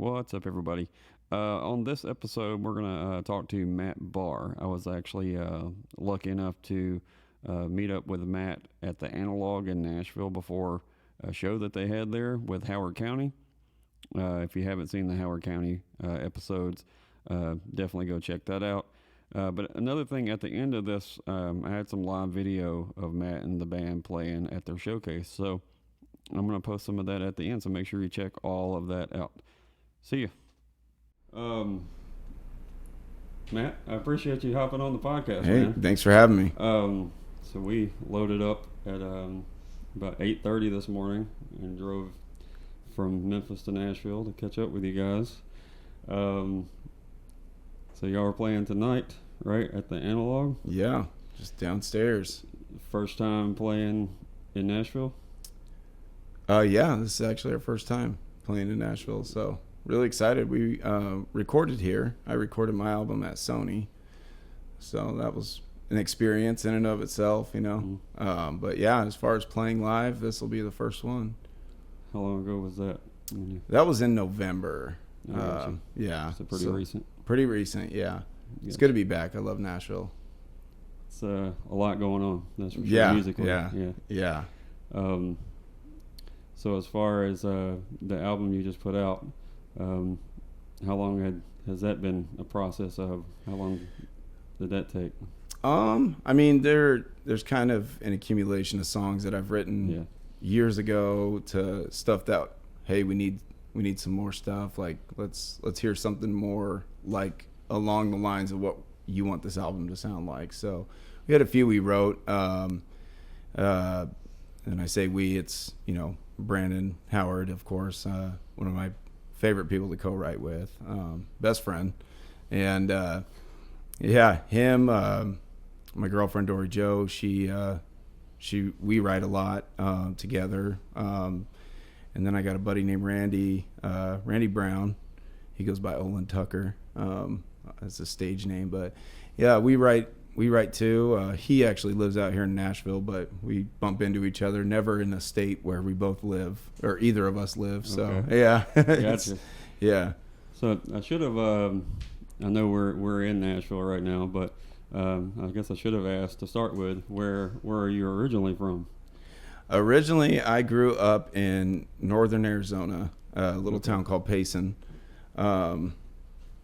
What's up, everybody? On this episode, we're going to talk to Matt Barr. I was actually lucky enough to meet up with Matt at the Analog in Nashville before a show that they had there with Howard County. If you haven't seen the Howard County episodes, definitely go check that out. But another thing, at the end of this, I had some live video of Matt and the band playing at their showcase. So I'm going to post some of that at the end, so make sure you check all of that out. See you. Matt, I appreciate you hopping on the podcast, Hey, man. thanks for having me. So we loaded up at about 8:30 this morning and drove from Memphis to Nashville to catch up with you guys. So y'all are playing tonight, right, at the Analog? Yeah, just downstairs. First time playing in Nashville? Yeah, this is actually our first time playing in Nashville, so really excited. We recorded here. I recorded my album at Sony, so that was an experience in and of itself, you know. Mm-hmm. But yeah, as far as playing live, this will be the first one. How long ago was that? That was in November. Yeah. So pretty recent. Pretty recent, yeah. It's good to be back. I love Nashville. It's a lot going on. That's for sure. Yeah, Musically. yeah. So as far as the album you just put out, how long has that been a process of? How long did that take? I mean, there's kind of an accumulation of songs that I've written years ago to stuff that, hey, we need some more stuff. Like let's hear something more like along the lines of what you want this album to sound like. So we had a few we wrote. And I say we, it's, you know, Brandon Howard, of course, one of my favorite people to co-write with, best friend. And him, my girlfriend Dory Jo, we write a lot together. And then I got a buddy named Randy Brown. He goes by Olin Tucker. That's a stage name, but yeah, we write too. He actually lives out here in Nashville, but we bump into each other, never in a state where we both live or either of us live. So okay. Yeah. Gotcha. Yeah. So I should have, I know we're in Nashville right now, but I guess I should have asked to start with, where are you originally from? Originally, I grew up in northern Arizona, a little town called Payson.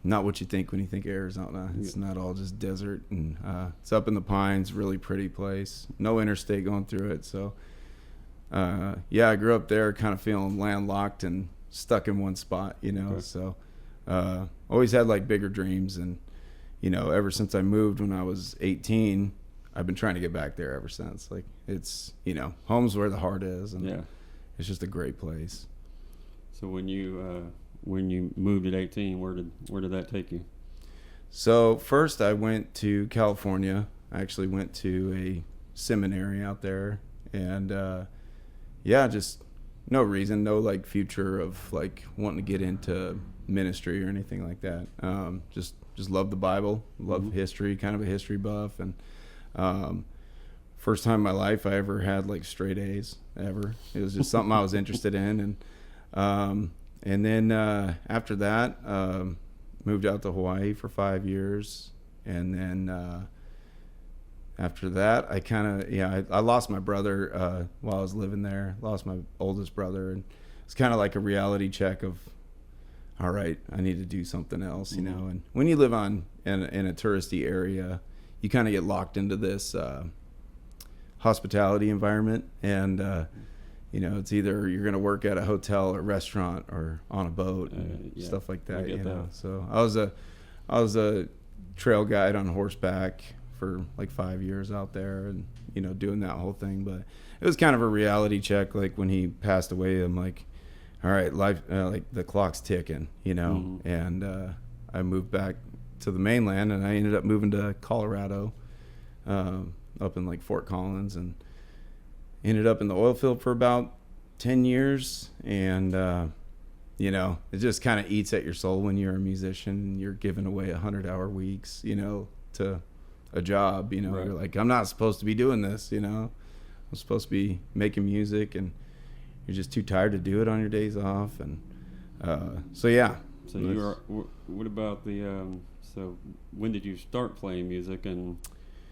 Not what you think when you think Arizona. It's not all just desert, and it's up in the pines, really pretty place. No interstate going through it. So, I grew up there kind of feeling landlocked and stuck in one spot, you know. Okay. So, always had like bigger dreams, and, you know, ever since I moved when I was 18, I've been trying to get back there ever since. Like, it's, you know, home's where the heart is, and it's just a great place. So when you moved at 18, where did that take you? So first I went to California. I actually went to a seminary out there, and just no reason, no like future of like wanting to get into ministry or anything like that. Just love the Bible, love history, kind of a history buff, and first time in my life I ever had like straight A's ever. It was just something I was interested in, and then after that, moved out to Hawaii for 5 years, and then after that, I lost my brother while I was living there. Lost my oldest brother, and it's kind of like a reality check of, all right, I need to do something else, you know. And when you live in a touristy area, you kind of get locked into this hospitality environment, and you know, it's either you're going to work at a hotel or restaurant or on a boat and stuff like that, you know. So I was a trail guide on horseback for like 5 years out there, and, you know, doing that whole thing. But it was kind of a reality check. Like when he passed away, I'm like, all right, life, like the clock's ticking, you know. And I moved back to the mainland, and I ended up moving to Colorado, up in like Fort Collins, and ended up in the oil field for about 10 years. And, you know, it just kind of eats at your soul when you're a musician and you're giving away 100-hour weeks, you know, to a job, you know. Right. You're like, I'm not supposed to be doing this, you know. I'm supposed to be making music, and you're just too tired to do it on your days off. And so, yeah, So you are. What about the? So when did you start playing music, and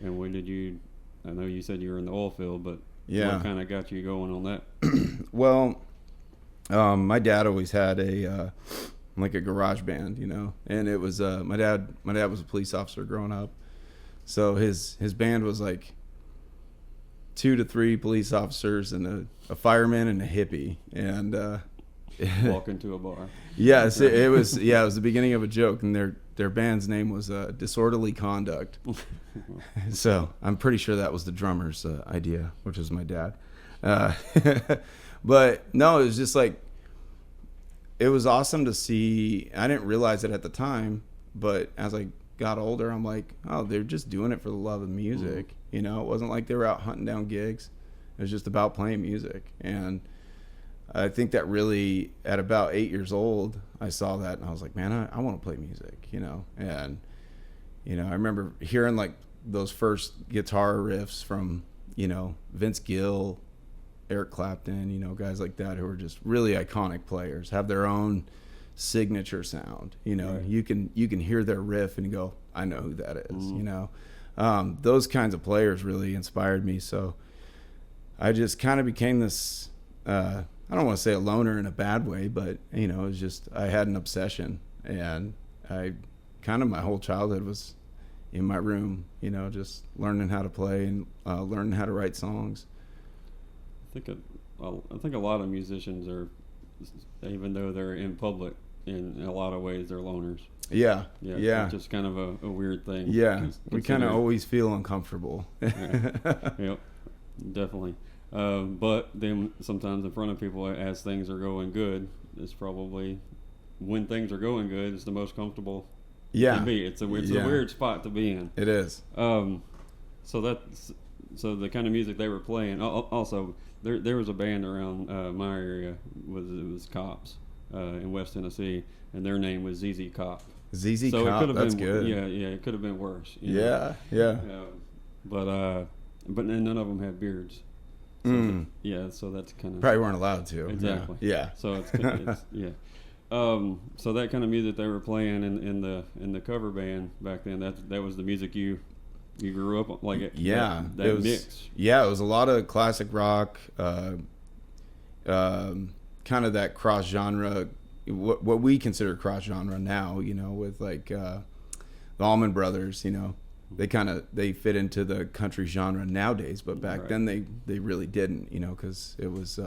when did you? I know you said you were in the oil field, but what kind of got you going on that? Well, my dad always had a like a garage band, and it was my dad was a police officer growing up, so his band was like 2 to 3 police officers and a fireman and a hippie, and walk into a bar. Yes, it was the beginning of a joke, and their band's name was Disorderly Conduct. So I'm pretty sure that was the drummer's idea, which was my dad. But no, it was just like, it was awesome to see. I didn't realize it at the time, but as I got older, I'm like, oh, they're just doing it for the love of music. It wasn't like they were out hunting down gigs. It was just about playing music. And I think that really, at about 8 years old, I saw that and I was like, man, I want to play music, And, I remember hearing like those first guitar riffs from, Vince Gill, Eric Clapton, guys like that who are just really iconic players, have their own signature sound. Right. You can hear their riff and you go, I know who that is. Those kinds of players really inspired me. So I just kind of became this, I don't want to say a loner in a bad way, but it was just, I had an obsession, and my whole childhood was in my room, just learning how to play and learning how to write songs. I think a lot of musicians are, even though they're in public, in a lot of ways they're loners. Yeah. It's just kind of a weird thing. Yeah, we kind of always feel uncomfortable. Yep, definitely. But then sometimes in front of people, as things are going good, it's probably when things are going good, it's the most comfortable. Yeah, to be. It's a weird spot to be in. It is. So the kind of music they were playing. Also, there was a band around my area. It was Cops in West Tennessee, and their name was ZZ Cop. ZZ Cop. That's good. Yeah. It could have been worse. Yeah. But none of them had beards. So so that's kind of probably weren't allowed to. Exactly. Yeah. So it's yeah. So that kind of music they were playing in the cover band back then. That was the music you grew up on, like it. Yeah. That it was, mix. Yeah, it was a lot of classic rock, kind of that cross genre, what we consider cross genre now. With like the Allman Brothers. They fit into the country genre nowadays, but back then they really didn't, because it was,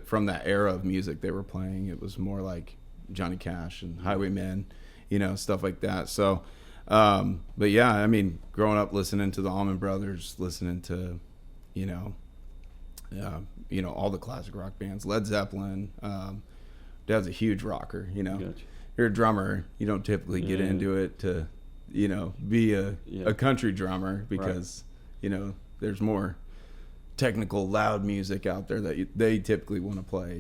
from that era of music they were playing, it was more like Johnny Cash and Highwaymen, stuff like that. So, but yeah, I mean, growing up listening to the Allman Brothers, listening to, all the classic rock bands, Led Zeppelin. Dad's a huge rocker, Gotcha. You're a drummer, you don't typically get into it to be a country drummer because there's more technical loud music out there that they typically want to play,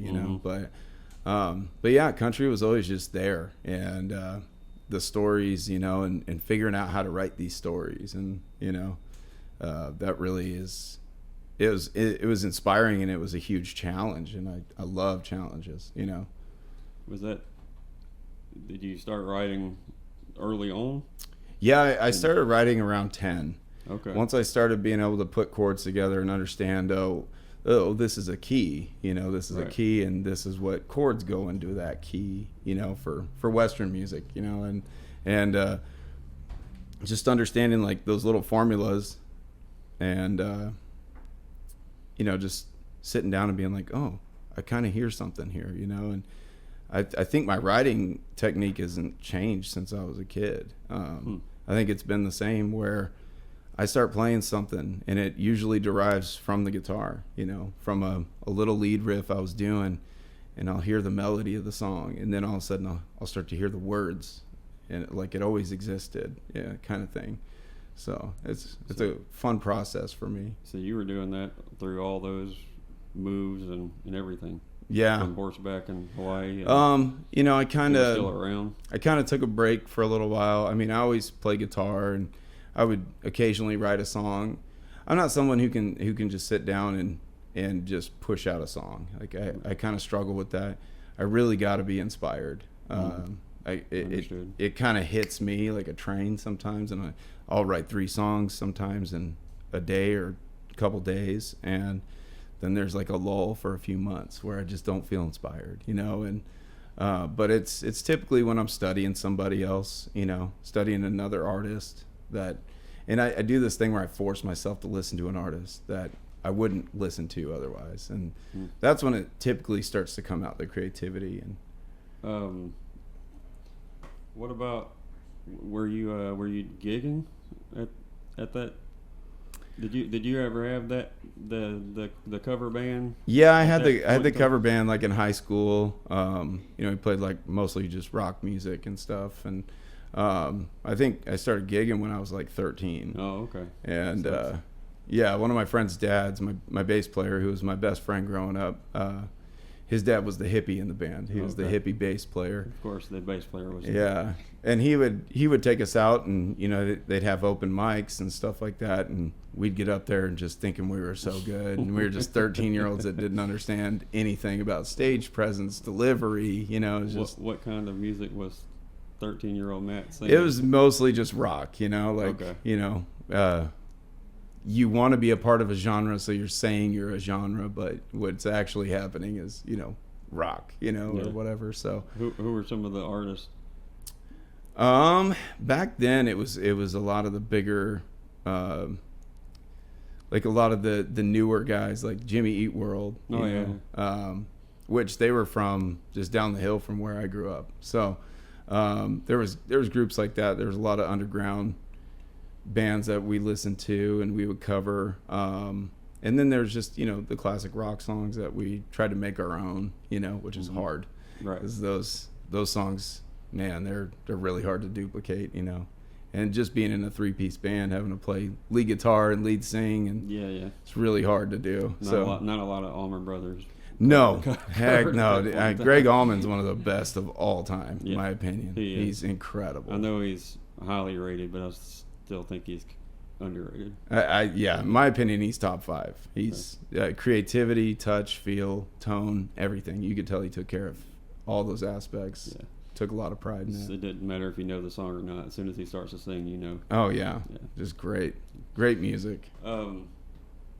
but yeah, country was always just there, and the stories, and figuring out how to write these stories, and that really is, it was inspiring, and it was a huge challenge, and I love challenges. Did you start writing early on? Yeah, I started writing around 10. Okay. Once I started being able to put chords together and understand, oh, this is a key, this is a key, and this is what chords go into that key, for Western music, and just understanding like those little formulas, and just sitting down and being like, oh, I kind of hear something here, and I think my writing technique hasn't changed since I was a kid. I think it's been the same, where I start playing something and it usually derives from the guitar, from a little lead riff I was doing, and I'll hear the melody of the song, and then all of a sudden I'll start to hear the words, and like it always existed, kind of thing. So it's a fun process for me. So you were doing that through all those moves and everything. Yeah. On horseback in Hawaii. I kind of still around. I kind of took a break for a little while. I mean, I always play guitar, and I would occasionally write a song. I'm not someone who can just sit down and just push out a song. Like I kind of struggle with that. I I really got to be inspired. It kind of hits me like a train sometimes, and I'll write 3 songs sometimes in a day or a couple days, and then there's like a lull for a few months where I just don't feel inspired, and but it's typically when I'm studying somebody else, studying another artist and I do this thing where I force myself to listen to an artist that I wouldn't listen to otherwise, and that's when it typically starts to come out, the creativity. And what about, were you gigging at that? Did you ever have that the cover band? Yeah, I had the cover band like in high school. We played like mostly just rock music and stuff, and I think I started gigging when I was like 13. Oh, okay. And one of my friend's dads, my bass player, who was my best friend growing up, his dad was the hippie in the band. He was the hippie bass player. Of course, the bass player was. Yeah, and he would take us out, and they'd have open mics and stuff like that, and we'd get up there and just thinking we were so good, and we were just 13-year-olds that didn't understand anything about stage presence, delivery. It was just what kind of music was 13-year-old Matt singing? It was mostly just rock. You want to be a part of a genre, so you're saying you're a genre, but what's actually happening is, rock, or whatever. So who were some of the artists? Back then it was a lot of the bigger, like a lot of the newer guys, like Jimmy Eat World, which they were from just down the hill from where I grew up. So there was groups like that. There was a lot of underground bands that we listened to and we would cover, and then there's just the classic rock songs that we tried to make our own, which is hard, right? Because those songs, man, they're really hard to duplicate, and just being in a 3-piece band, having to play lead guitar and lead sing, and it's really hard to do. Not a lot of Allman Brothers. No, heck no. Greg Allman's one of the best of all time, in my opinion. He's incredible. I know he's highly rated, but I still think he's underrated. In my opinion, he's top 5. He's creativity, touch, feel, tone, everything. You could tell he took care of all those aspects. Yeah. Took a lot of pride in that. It didn't matter if you know the song or not. As soon as he starts to sing, Oh yeah. Just great music.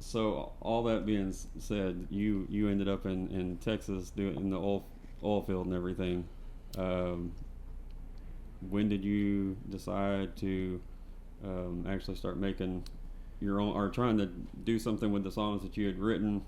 So all that being said, you ended up in Texas doing the oil field and everything. When did you decide to actually start making your own, or trying to do something with the songs that you had written,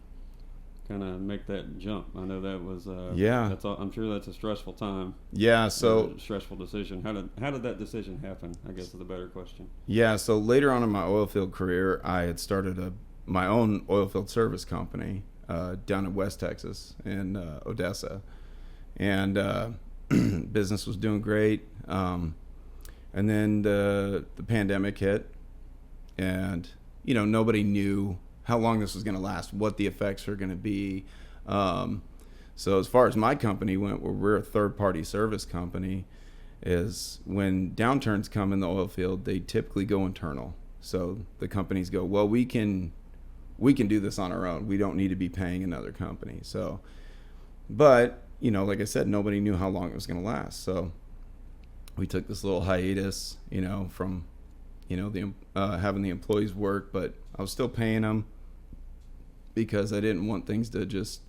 kind of make that jump? I know that was I'm sure that's a stressful time. Stressful decision. How did that decision happen, I guess is the better question. So later on in my oil field career, I had started my own oil field service company down in West Texas in Odessa, and business was doing great. And then the pandemic hit, and nobody knew how long this was going to last, what the effects are going to be. So as far as my company went, we're a third-party service company, is when downturns come in the oil field, they typically go internal. So the companies go, well, we can do this on our own. We don't need to be paying another company. So, but like I said, nobody knew how long it was going to last. So we took this little hiatus, from, having the employees work, but I was still paying them because I didn't want things to just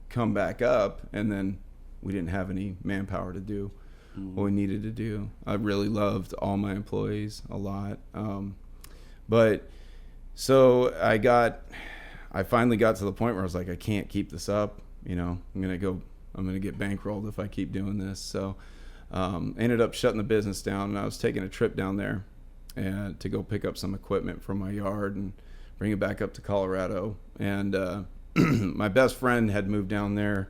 come back up and then we didn't have any manpower to do what we needed to do. I really loved all my employees a lot. But so I finally got to the point where I was like, I can't keep this up. I'm going to get bankrolled if I keep doing this. So ended up shutting the business down, and I was taking a trip down there and to go pick up some equipment from my yard and bring it back up to Colorado. And my best friend had moved down there.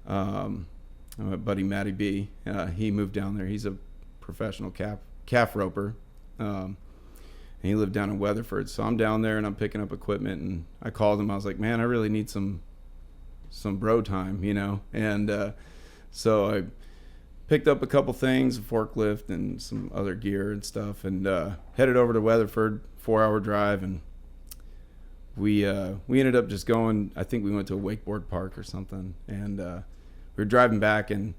My buddy Matty B, he moved down there. He's a professional calf roper. And he lived down in Weatherford. So I'm down there and I'm picking up equipment, and I called him. I was like, man, I really need some bro time, And so I picked up a couple things, a forklift and some other gear and stuff, and headed over to Weatherford, 4-hour drive, and we ended up just going. I think we went to a wakeboard park or something, and we were driving back, and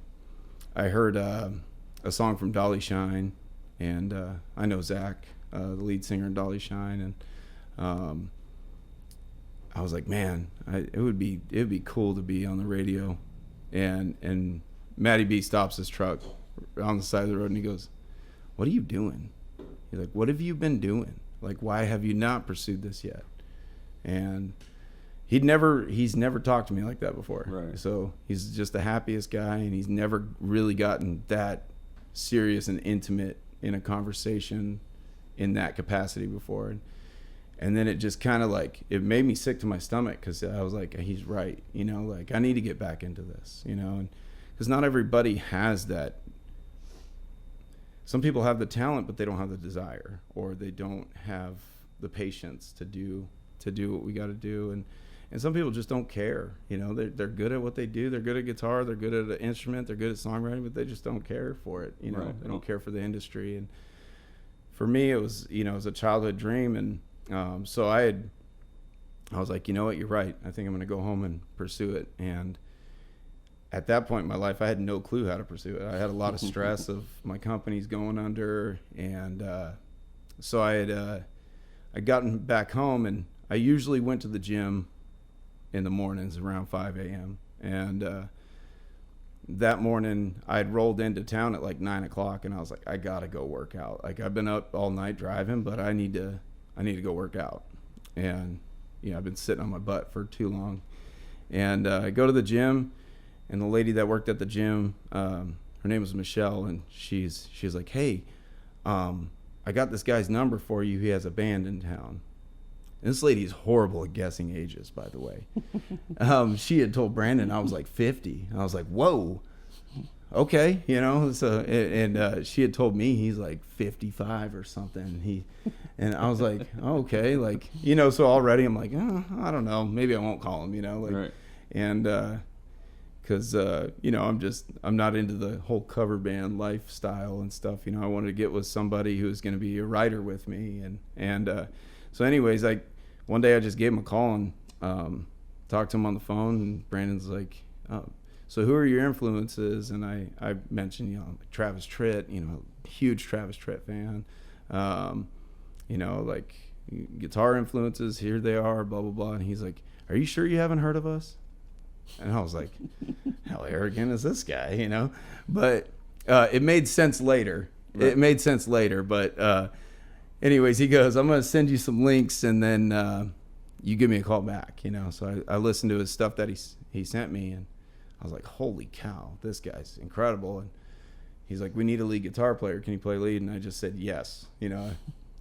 I heard a song from Dolly Shine, and I know Zach, the lead singer in Dolly Shine, and I was like, man, it'd be cool to be on the radio. And Matty B stops his truck on the side of the road, and he goes, "What are you doing?" He's like, "What have you been doing? Like, why have you not pursued this yet?" And he's never talked to me like that before. Right. So he's just the happiest guy, and he's never really gotten that serious and intimate in a conversation in that capacity before. And then it just kind of like, it made me sick to my stomach, because I was like, he's right, you know, like I need to get back into this, you know, and because not everybody has that. Some people have the talent, but they don't have the desire, or they don't have the patience to do what we got to do. And some people just don't care, you know, they're good at what they do. They're good at guitar. They're good at an instrument. They're good at songwriting, but they just don't care for it. You know, right. They don't care for the industry. And for me, it was, you know, it was a childhood dream. And so I was like, you know what, you're right. I think I'm going to go home and pursue it. And at that point in my life, I had no clue how to pursue it. I had a lot of stress of my company's going under. And so I'd gotten back home, and I usually went to the gym in the mornings around 5 a.m. And that morning I'd rolled into town at like 9 o'clock, and I was like, I got to go work out. Like, I've been up all night driving, but I need to go work out. And, you know, I've been sitting on my butt for too long. And I go to the gym, and the lady that worked at the gym, her name was Michelle, and she's like, hey, I got this guy's number for you. He has a band in town. And this lady is horrible at guessing ages, by the way. She had told Brandon I was like 50. I was like, whoa, okay, you know. So and she had told me he's like 55 or something. And I was like, oh, okay, like, you know. So already I'm like, oh, I don't know, maybe I won't call him, you know, like, right. And because you know, I'm not into the whole cover band lifestyle and stuff. You know, I wanted to get with somebody who's going to be a writer with me, and so anyways, one day I just gave him a call and talked to him on the phone, and Brandon's like, oh, so who are your influences? And I mentioned, you know, Travis Tritt, you know, huge Travis Tritt fan, you know, like guitar influences, here they are, blah, blah, blah. And he's like, are you sure you haven't heard of us? And I was like, how arrogant is this guy, you know? But it made sense later. Right. It made sense later, but anyways, he goes, I'm going to send you some links, and then you give me a call back, you know? So I listened to his stuff that he sent me, and I was like, holy cow, this guy's incredible. And he's like, we need a lead guitar player. Can you play lead? And I just said yes, you know?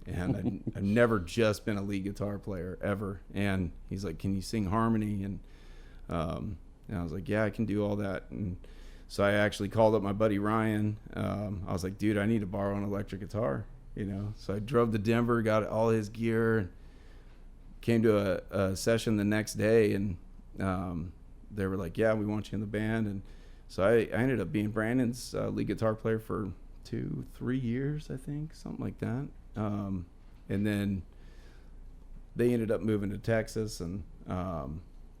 And I've never just been a lead guitar player, ever. And he's like, can you sing harmony? And I was like, yeah, I can do all that. And so I actually called up my buddy Ryan. I was like, dude, I need to borrow an electric guitar, you know? So I drove to Denver, got all his gear, came to a session the next day, and they were like, yeah, we want you in the band. And so I ended up being Brandon's lead guitar player for 2-3 years, I think, something like that. And then they ended up moving to Texas, and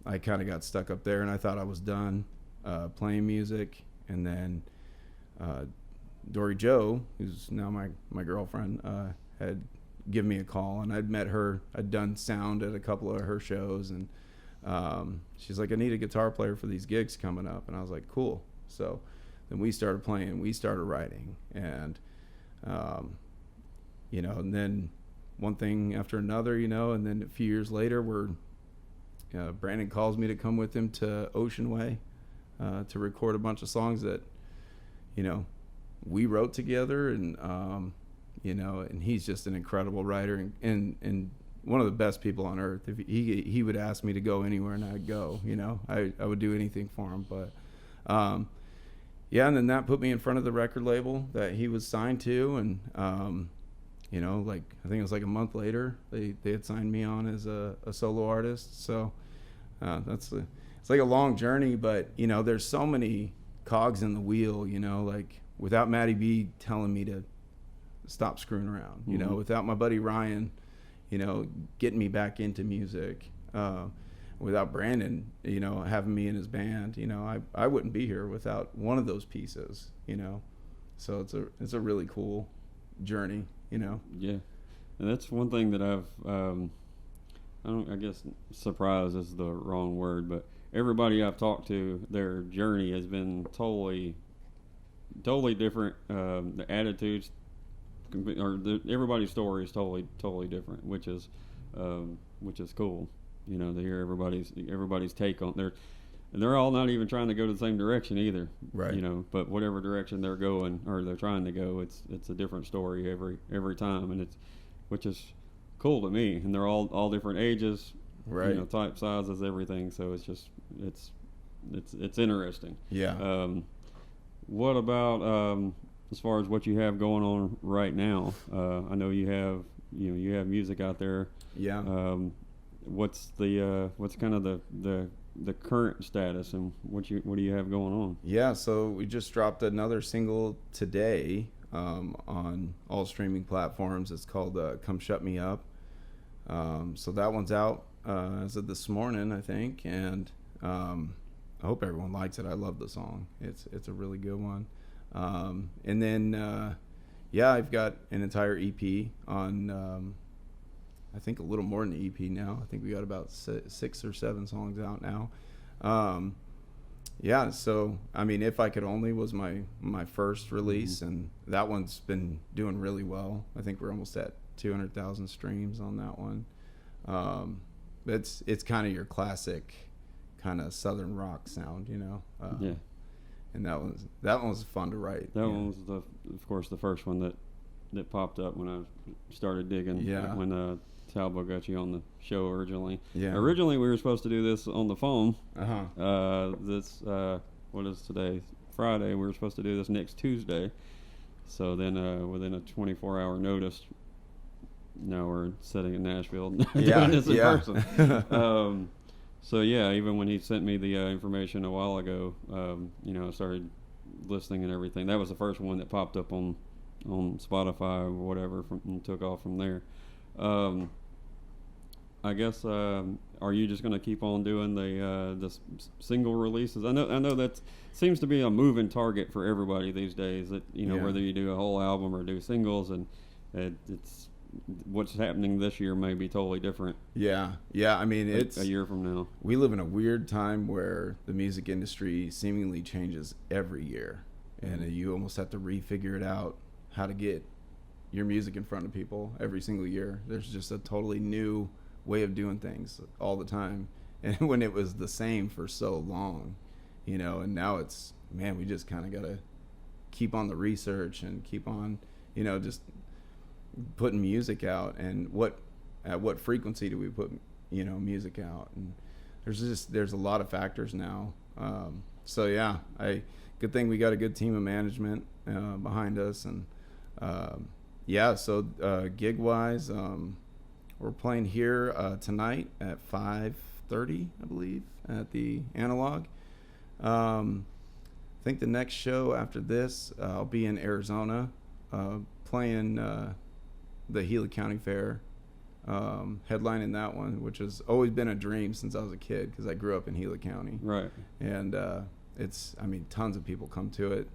I kind of got stuck up there, and I thought I was done playing music. And then Dory Joe, who's now my girlfriend, had given me a call, and I'd met her. I'd done sound at a couple of her shows, and she's like, I need a guitar player for these gigs coming up. And I was like, cool. So then we started playing, we started writing, and you know, and then one thing after another, you know, and then a few years later, Brandon calls me to come with him to Ocean Way to record a bunch of songs that, you know, we wrote together. And you know, and he's just an incredible writer, and one of the best people on earth. If he would ask me to go anywhere, and I'd go, you know, I would do anything for him. But yeah, and then that put me in front of the record label that he was signed to, and you know, like, I think it was like a month later, they had signed me on as a solo artist. So it's like a long journey, but, you know, there's so many cogs in the wheel, you know, like without Matty B telling me to stop screwing around, you know, without my buddy Ryan, you know, getting me back into music. without Brandon, having me in his band, I wouldn't be here without one of those pieces, So it's a really cool journey, Yeah, and that's one thing that I guess surprise is the wrong word, but everybody I've talked to, their journey has been totally different. The attitudes, everybody's story is totally different, which is cool. To hear everybody's take on and they're all not even trying to go to the same direction either. Right. But whatever direction they're going or they're trying to go, it's a different story every time, and which is cool to me. And they're all different ages, right? Type, sizes, everything. So it's interesting. Yeah. What about as far as what you have going on right now? I know you have music out there. Yeah. What's kind of the current status, and what do you have going on? Yeah, so we just dropped another single today on all streaming platforms. It's called Come Shut Me Up. So that one's out as of this morning, I think, and I hope everyone likes it. I love the song. It's a really good one. And then I've got an entire EP on I think a little more than an EP now. I think we got about 6 or 7 songs out now. So I mean, If I Could Only was my first release, and that one's been doing really well. I think we're almost at 200,000 streams on that one. It's kind of your classic kind of southern rock sound, Yeah. And that one was fun to write. That one was of course the first one that popped up when I started digging. Yeah. When Talbot got you on the show originally. Yeah. Originally, we were supposed to do this on the phone. Uh-huh. What is today? Friday. We were supposed to do this next Tuesday. So then, within a 24-hour notice, now we're sitting in Nashville doing this in person. So yeah, even when he sent me the information a while ago, I started listening and everything. That was the first one that popped up on Spotify or whatever, and took off from there. I guess are you just going to keep on doing the single releases? I know that seems to be a moving target for everybody these days. That whether you do a whole album or do singles, and it's what's happening this year may be totally different. Yeah. I mean, it's a year from now. We live in a weird time where the music industry seemingly changes every year, and you almost have to refigure it out how to get your music in front of people every single year. There's just a totally new way of doing things all the time. And when it was the same for so long, and now it's, man, we just kind of got to keep on the research and keep on, just putting music out. And at what frequency do we put, music out? And there's a lot of factors now. So yeah, good thing we got a good team of management behind us. And so gig wise, we're playing here tonight at 5:30, I believe, at the Analog. I think the next show after this, I'll be in Arizona playing the Gila County Fair, headlining that one, which has always been a dream since I was a kid, because I grew up in Gila County. Right. And tons of people come to it.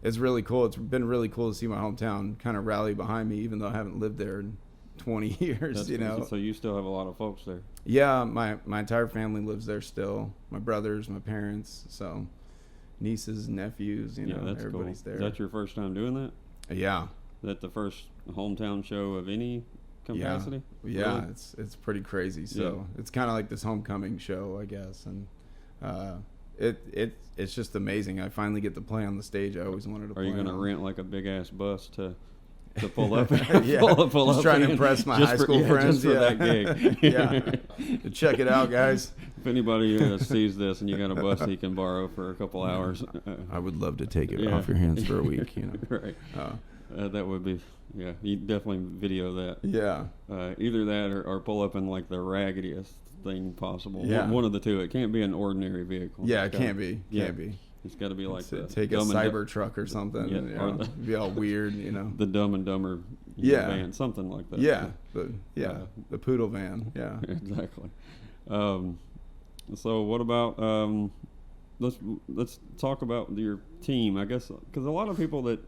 It's really cool. It's been really cool to see my hometown kind of rally behind me, even though I haven't lived there in 20 years. So you still have a lot of folks there. Yeah, my entire family lives there still. My brothers, my parents, so nieces, nephews, that's everybody's cool. there. Is that your first time doing that? Yeah. Is that the first hometown show of any capacity? Yeah, really? It's pretty crazy. So it's kind of like this homecoming show, I guess, and it's just amazing. I finally get to play on the stage I always wanted to play. Are you going to on. rent like a big ass bus to pull up? Yeah, pull just up trying to impress my high school friends. Just for that gig. Yeah, check it out, guys. If anybody sees this and you got a bus he can borrow for a couple hours, I would love to take it off your hands for a week. Right. That would be, you definitely video that. Yeah. Either that or pull up in like the raggediest thing possible. Yeah. One of the two. It can't be an ordinary vehicle. Yeah, it can't be. It's got to be like take a cyber truck or something. Yeah, or be all weird, The Dumb and Dumber van, something like that. Yeah, the poodle van. Yeah, exactly. So what about let's talk about your team, I guess, because a lot of people that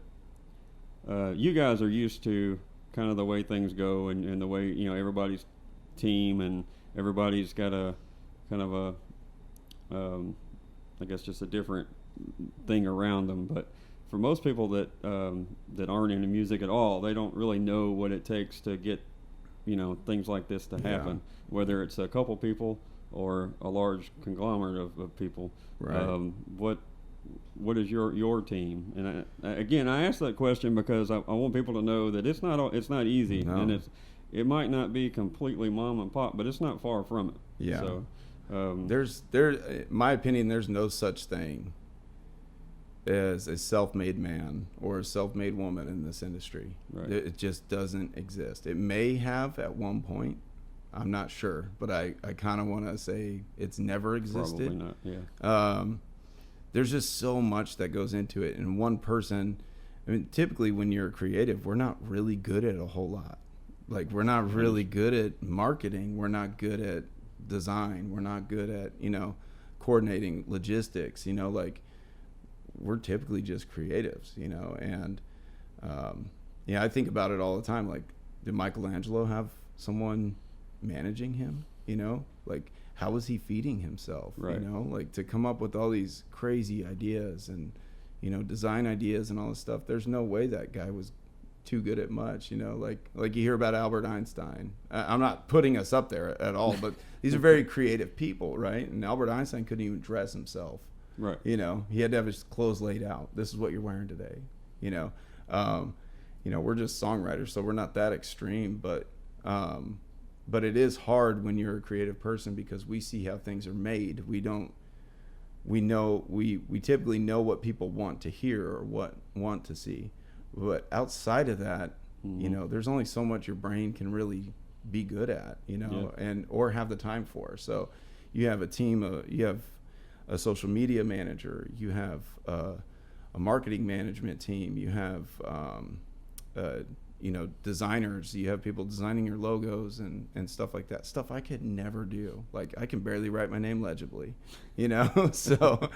you guys are used to kind of the way things go and the way everybody's team and everybody's got a kind of a I guess just a different thing around them. But for most people that that aren't into music at all, they don't really know what it takes to get things like this to happen. Whether it's a couple people or a large conglomerate of people. Right. What is your team? And I ask that question because I want people to know that it's not easy, No. and it might not be completely mom and pop, but it's not far from it. Yeah. So in my opinion, there's no such thing as a self-made man or a self-made woman in this industry. Right. It just doesn't exist. It may have at one point. I'm not sure, but I kind of want to say it's never existed. Probably not, yeah. There's just so much that goes into it. And one person, I mean, typically when you're creative, we're not really good at a whole lot. Like, we're not really good at marketing. We're not good at design. We're not good at, coordinating logistics, like we're typically just creatives, and, I think about it all the time. Like, did Michelangelo have someone managing him? Like, how was he feeding himself? Right. Like, to come up with all these crazy ideas and design ideas and all this stuff, there's no way that guy was too good at much. Like you hear about Albert Einstein. I'm not putting us up there at all, but these are very creative people, right? And Albert Einstein couldn't even dress himself. Right. He had to have his clothes laid out. This is what you're wearing today. We're just songwriters, so we're not that extreme, but it is hard when you're a creative person because we see how things are made. We typically know what people want to hear or want to see. But outside of that, there's only so much your brain can really be good at, or have the time for. So you have a team, you have a social media manager, you have a marketing management team, you have designers, you have people designing your logos and stuff like that. Stuff I could never do. Like, I can barely write my name legibly, so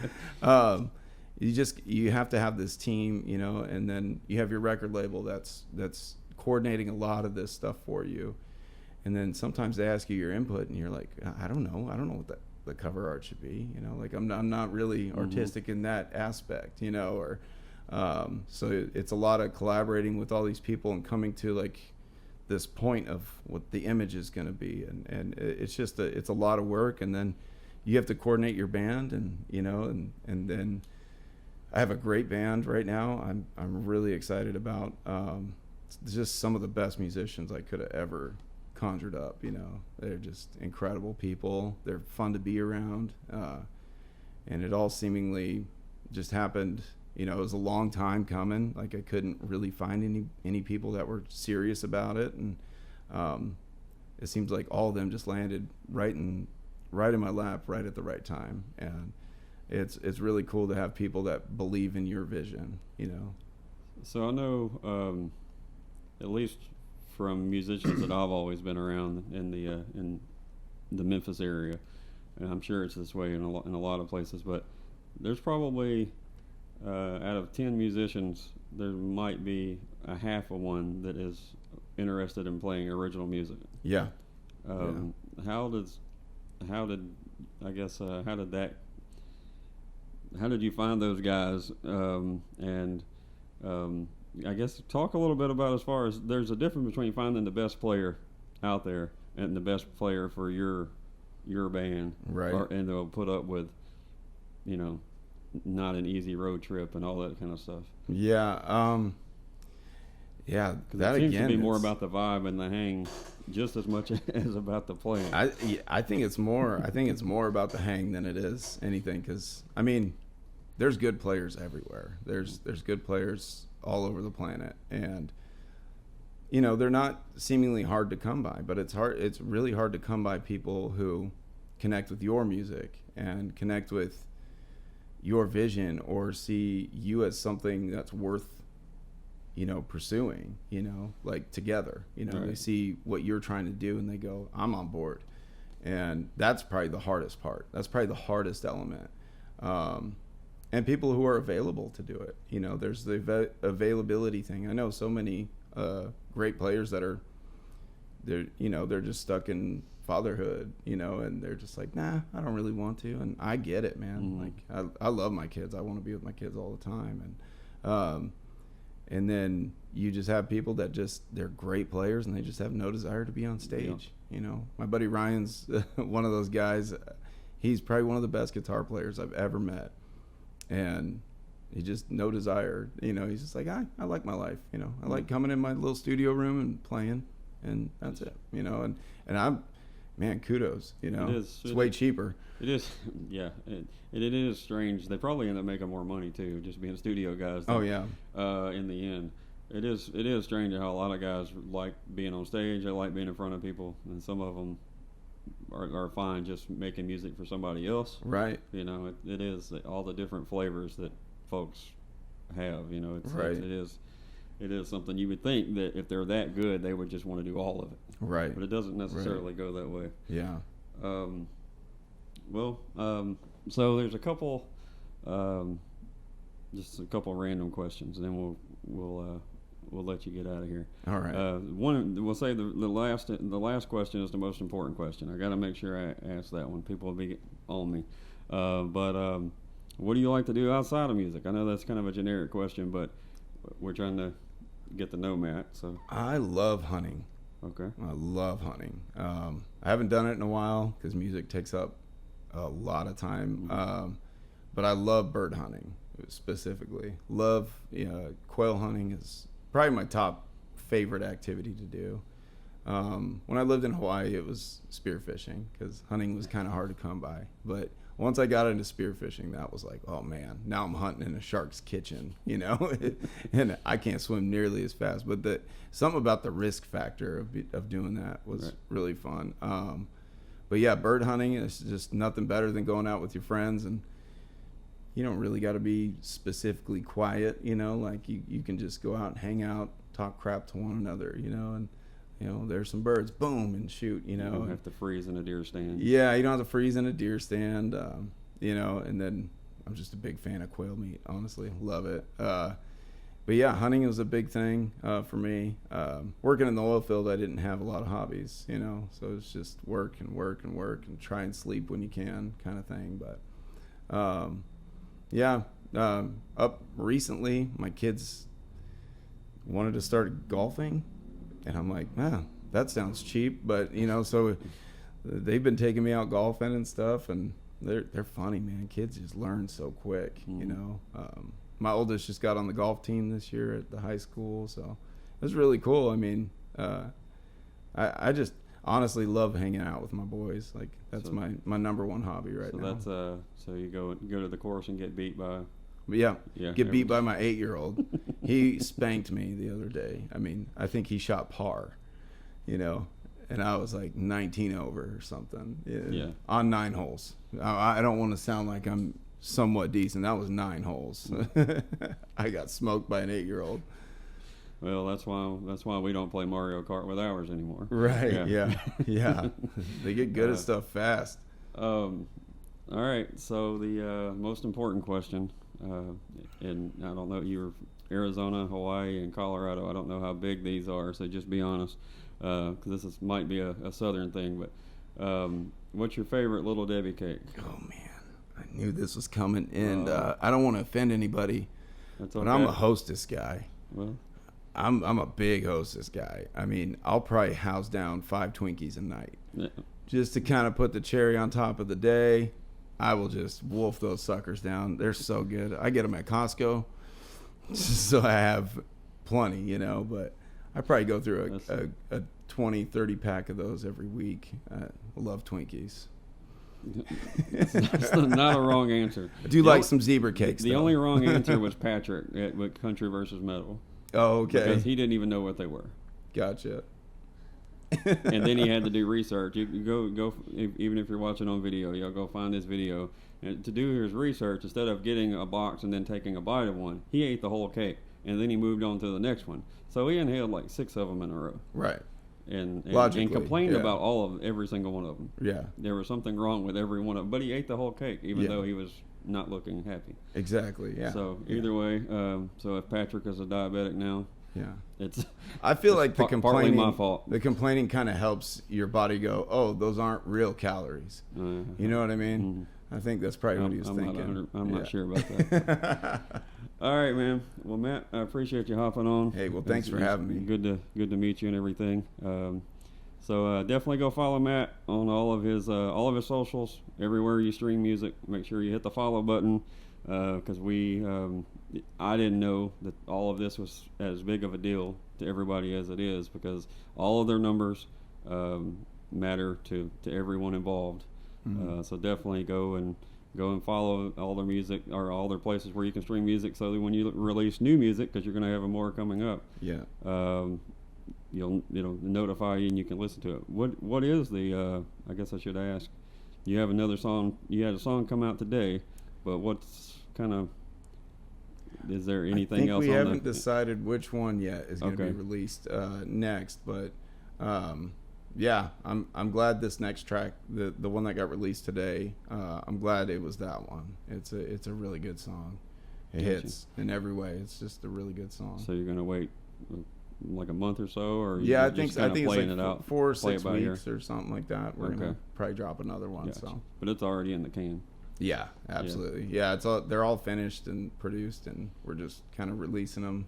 you have to have this team, and then you have your record label that's coordinating a lot of this stuff for you. And then sometimes they ask you your input and you're like, I don't know what the cover art should be, like I'm not really artistic in that aspect, or so it's a lot of collaborating with all these people and coming to like this point of what the image is going to be, and it's just it's a lot of work. And then you have to coordinate your band, and and then I have a great band right now. I'm really excited about just some of the best musicians I could have ever conjured up. They're just incredible people. They're fun to be around, and it all seemingly just happened. It was a long time coming. Like, I couldn't really find any people that were serious about it, and it seems like all of them just landed right in my lap, right at the right time. And it's really cool to have people that believe in your vision. So I know, at least from musicians that I've always been around in the Memphis area, and I'm sure it's this way in a lot of places, but there's probably out of 10 musicians, there might be a half of one that is interested in playing original music. Yeah. How did you find those guys? I guess talk a little bit about, as far as there's a difference between finding the best player out there and the best player for your band, right? And they'll put up with, not an easy road trip and all that kind of stuff. Yeah. Yeah, that seems to be more about the vibe and the hang, just as much as about the playing. I think it's more about the hang than it is anything, because I mean, there's good players everywhere. There's good players all over the planet, and they're not seemingly hard to come by, but it's really hard to come by people who connect with your music and connect with your vision, or see you as something that's worth pursuing, like together, Right. They see what you're trying to do and they go, I'm on board. And that's probably the hardest part. That's probably the hardest element. And people who are available to do it. You know, there's the availability thing. I know so many great players that are, they're just stuck in fatherhood, and they're just like, nah, I don't really want to. And I get it, man. Like, I love my kids. I want to be with my kids all the time. And then you just have people that they're great players and they just have no desire to be on stage. Yeah. My buddy Ryan's one of those guys. He's probably one of the best guitar players I've ever met. And he just no desire, he's just like, I like my life. I like coming in my little studio room and playing, and that's it, and I'm, man, kudos, it's way cheaper. It is. Yeah. It is strange. They probably end up making more money too, just being studio guys. Oh yeah. In the end, it is strange how a lot of guys like being on stage. They like being in front of people, and some of them are fine just making music for somebody else. Right. It is all the different flavors that folks have. It's right. It is something you would think that if they're that good, they would just want to do all of it. Right. But it doesn't necessarily go that way. Yeah. So there's a couple, just a couple random questions, and then we'll let you get out of here. All right. We'll say the last question is the most important question. I got to make sure I ask that one. People will be on me. But what do you like to do outside of music? I know that's kind of a generic question, but we're trying to get to know Matt. So I love hunting. Okay. I love hunting. I haven't done it in a while because music takes up a lot of time. Mm-hmm. But I love bird hunting specifically. Love quail hunting is probably my top favorite activity to do. When I lived in Hawaii, it was spearfishing because hunting was kind of hard to come by. But once I got into spearfishing, that was like, oh man, now I'm hunting in a shark's kitchen, and I can't swim nearly as fast. But something about the risk factor of doing that was really fun. But yeah, bird hunting is just nothing better than going out with your friends, and you don't really got to be specifically quiet, like you can just go out and hang out, talk crap to one another, and there's some birds, boom, and shoot, You don't have to freeze in a deer stand. Yeah, you don't have to freeze in a deer stand, and then I'm just a big fan of quail meat, honestly. Love it. But yeah, hunting was a big thing for me. Working in the oil field, I didn't have a lot of hobbies, so it's just work and work and work and try and sleep when you can kind of thing. But up recently, my kids wanted to start golfing, and I'm like, that sounds cheap, but so they've been taking me out golfing and stuff, and they're funny, man. Kids just learn so quick, My oldest just got on the golf team this year at the high school, so it was really cool. I mean, I just honestly love hanging out with my boys. Like that's my number one hobby right now. So that's so you go to the course and get beat by. Yeah, get beat by my 8-year-old. He spanked me the other day. I mean, I think he shot par, and I was like 19 over or something. Yeah. On 9 holes. I don't want to sound like I'm somewhat decent. That was 9 holes. I got smoked by an 8-year-old. Well, that's why we don't play Mario Kart with ours anymore. Right. Yeah. They get good at stuff fast. All right. So the most important question, and I don't know, you're Arizona, Hawaii, and Colorado. I don't know how big these are, so just be honest, because this might be a southern thing. But what's your favorite Little Debbie cake? Oh man, I knew this was coming, and I don't want to offend anybody, that's okay. But I'm a Hostess guy. Well, I'm a big Hostess guy. I mean, I'll probably house down 5 Twinkies a night, just to kind of put the cherry on top of the day. I will just wolf those suckers down. They're so good. I get them at Costco, so I have plenty, but I probably go through a 20, 30 pack of those every week. I love Twinkies. That's not a wrong answer. I do like some zebra cakes. The only wrong answer was Patrick with Country versus Metal. Oh, okay. Because he didn't even know what they were. Gotcha. And then he had to do research. You go even if you're watching on video, you'll go find this video. And to do his research, instead of getting a box and then taking a bite of one, he ate the whole cake, and then he moved on to the next one. So he inhaled like 6 of them in a row. Right. and Logically, complained about every single one of them. Yeah. There was something wrong with every one of them, but he ate the whole cake, even though he was not looking happy. Exactly. Yeah. So either way, so if Patrick is a diabetic now, I feel like the complaining, partly my fault. The complaining kind of helps your body go, oh, those aren't real calories. You know what I mean? Mm-hmm. I think that's probably what he was thinking. I'm not sure about that. All right, man. Well, Matt, I appreciate you hopping on. Hey, well, thanks for having me. Good to meet you and everything. So definitely go follow Matt on all of his socials, everywhere you stream music. Make sure you hit the follow button, because I didn't know that all of this was as big of a deal to everybody as it is, because all of their numbers matter to everyone involved. Mm-hmm. So definitely go and follow all their music, or all their places where you can stream music, so that when you release new music, because you're going to have more coming up, you'll notify you and you can listen to it. What is the I guess I should ask, you have another song, you had a song come out today, but what's kind of, is there anything else? We haven't decided which one yet is going to Okay. be released next, but I'm glad this next track, the one that got released today, I'm glad it was that one. It's a really good song. It Gotcha. hits in every way. It's just a really good song. So you're going to wait like a month or so, or Yeah, I just think kind of it's playing like it out, 4 or play 6 it by ear? weeks or something like that. We're gonna probably drop another one. Gotcha. So, but it's already in the can. yeah, absolutely. Yeah, it's all, they're all finished and produced, and we're just kind of releasing them,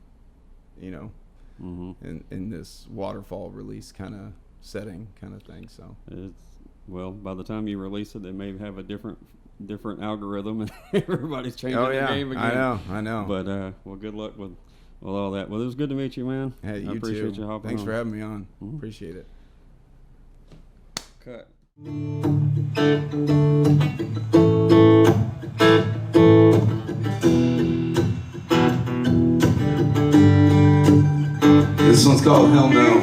in this waterfall release kind of setting kind of thing. So Well, by the time you release it, they may have a different algorithm, and everybody's changing the game again. I know. But well, good luck with all that. Well, it was good to meet you, man. Hey, you I appreciate too. you hopping Thanks on. for having me on. Mhm. Appreciate it. Cut. This one's called Hell No.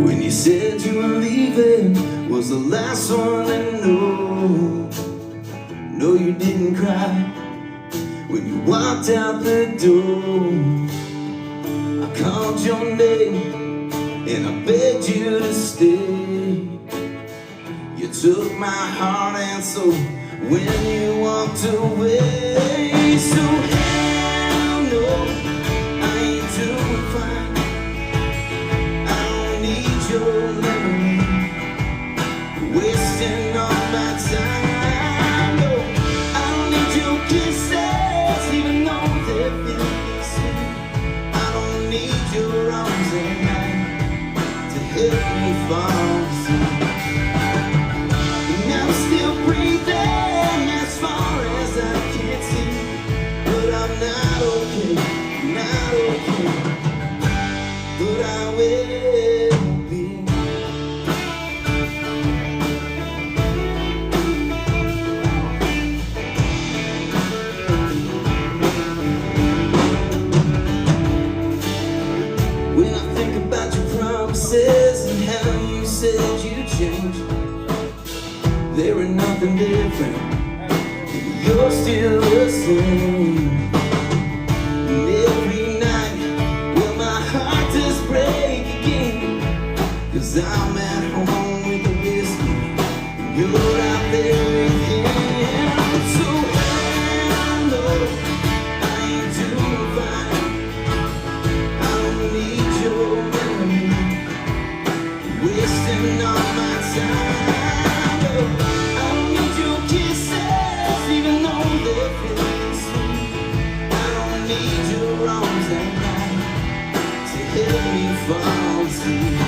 When you said you were leaving, was the last one to know. No, you didn't cry when you walked out the door. I called your name and I begged you to stay. You took my heart and soul when you walked away. So hell no, I ain't doing fine. I don't need your memory wasting all my time. No, I don't need your kisses, even though they feel decent. I don't need your arms at night to help me fall asleep. And I'm still breathing as far as I can see, but I'm not okay, not okay. But I will be. When I think about your promises and how you said you changed, there ain't nothing different, you're still the same. And every night, well, my heart does break again, 'cause I'm at home with the whiskey, and you're out there with him. So I know I ain't doing fine. I don't need your memory wasting all my time. No, I don't need your kisses, even though they're feeling sweet. I don't need your arms at night to help me fall asleep.